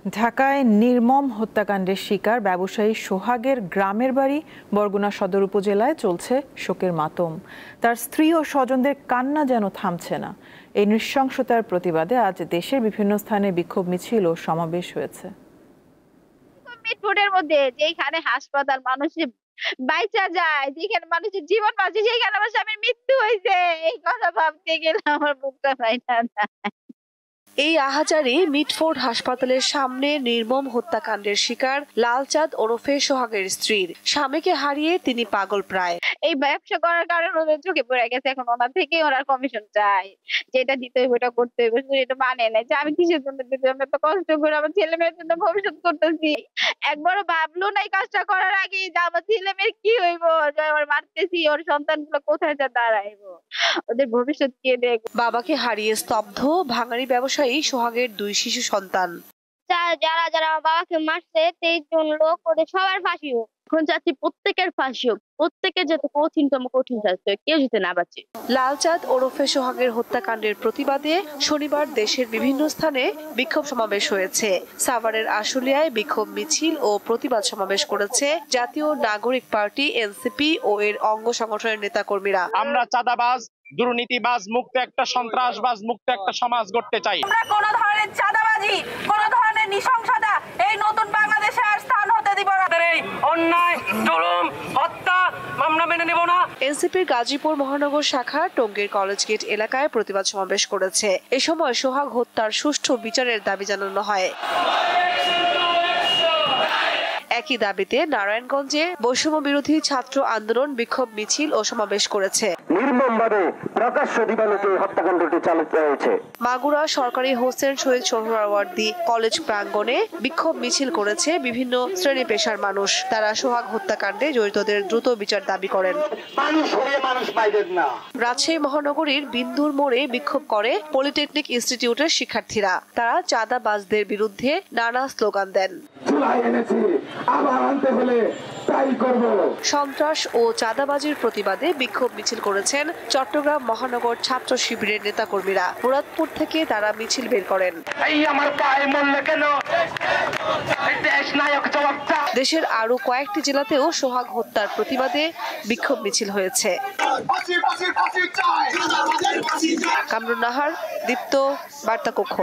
ঢাকায় নির্মম হত্যাকাণ্ডের শিকার ব্যবসায়ী সোহাগের গ্রামের বাড়ি বরগুনা সদর উপজেলায় চলছে শোকের মাতম। তার স্ত্রী ও স্বজনদের কান্না যেন থামছে না। এই নৃশংসতার প্রতিবাদে আজ দেশের বিভিন্ন স্থানে বিক্ষোভ মিছিল ও সমাবেশ হয়েছে। মিটফোর্ডের মধ্যে যেখানে হাসপাতাল মানুষের বাইচা যায়, যেখানে মানুষের জীবন বাঁচে, সেখানে আমার স্বামীর মৃত্যু হয়েছে, এই কথা ভাবতে গেলে আমার বুকটা ফাইটা যায়। এই আহাজারি মিটফোর্ড হাসপাতালের সামনে নির্মম হত্যাকাণ্ডের শিকার লালচাঁদ ওরফে সোহাগের স্ত্রীর। স্বামীকে হারিয়ে তিনি পাগল প্রায়। এই ব্যবসা করার কারণে ওদের চোখে পড়ে গেছে, এখন ওনার থেকে ওরা কমিশন চাই, যেটা দিতে হইবে ওটা করতে হইবে। এটা মানে নাই যে আমি কিসের জন্য দিতে, আমি তো কষ্ট করে আমার ছেলে মেয়ের জন্য ভবিষ্যৎ করতেছি। একবারও ভাবলো না এই কাজটা করার আগে যে আমার ছেলে মেয়ের কি হইবো, যে আমার মারতেছি, ওর সন্তানগুলো কোথায় যা দাঁড়াইবো, ওদের ভবিষ্যৎ কে দেখবে। বাবাকে হারিয়ে স্তব্ধ ভাঙাড়ি ব্যবসায়ী সোহাগের 2 শিশু সন্তান। যারা যারা আমার বাবাকে মারছে 23 জন লোক, ওদের সবার ফাঁসি হোক। এখন চাচ্ছি প্রত্যেকের ফাঁসি হোক, প্রত্যেকের যাতে কঠিন শাস্তি হয়, কেউ যাতে না বাঁচে। লালচাঁদ ওরফে সোহাগের হত্যাকাণ্ডের প্রতিবাদে শনিবার দেশের বিভিন্ন স্থানে বিক্ষোভ সমাবেশ হয়েছে। সাভারের আশুলিয়ায় বিক্ষোভ মিছিল ও প্রতিবাদ সমাবেশ করেছে জাতীয় নাগরিক পার্টি এনসিপি ও এর অঙ্গ সংগঠনের নেতাকর্মীরা। আমরা চাঁদাবাজ, দুর্নীতিবাজ মুক্ত একটা, সন্ত্রাসবাজ মুক্ত একটা সমাজ গড়তে চাই। আমরা কোন ধরনের চাঁদাবাজি, কোন ধরনের নৃশংসতা এই নতুন বাংলাদেশে আর স্থান হতে দিব না। এই অন্যায়, জুলুম, হত্যা আমরা মেনে নেব না। এনসিপির গাজীপুর মহানগর শাখা টঙ্গীর কলেজ গেট এলাকায় প্রতিবাদ সমাবেশ করেছে। এ সময় সোহাগ হত্যার সুষ্ঠু বিচারের দাবি জানানো হয়। একই দাবিতে নারায়ণগঞ্জে বৈষম্য বিরোধী ছাত্র আন্দোলন বিক্ষোভ মিছিল ও সমাবেশ করেছে। নির্মমভাবে প্রকাশ্য দিবালোকে হত্যাকাণ্ডটি চালিত হয়েছে। মাগুরা সরকারি হোসেন শহীদ সোহরাওয়ার্দী কলেজ প্রাঙ্গণে বিক্ষোভ মিছিল করেছে বিভিন্ন শ্রেণী পেশার মানুষ। তারা সোহাগ হত্যাকাণ্ডে জড়িতদের দ্রুত বিচার দাবি করেন। রাজশাহী মহানগরীর বিন্দুর মোড়ে বিক্ষোভ করে পলিটেকনিক ইনস্টিটিউটের শিক্ষার্থীরা। তারা চাঁদাবাজদের বিরুদ্ধে নানা স্লোগান দেন। সন্ত্রাস ও চাঁদাবাজির প্রতিবাদে বিক্ষোভ মিছিল করেছেন চট্টগ্রাম মহানগর ছাত্র শিবিরের নেতাকর্মীরা। মুরাদপুর থেকে তারা মিছিল বের করেন। দেশের আরো কয়েকটি জেলাতেও সোহাগ হত্যার প্রতিবাদে বিক্ষোভ মিছিল হয়েছে। কামরুন নাহার, দীপ্ত, বার্তা কক্ষ।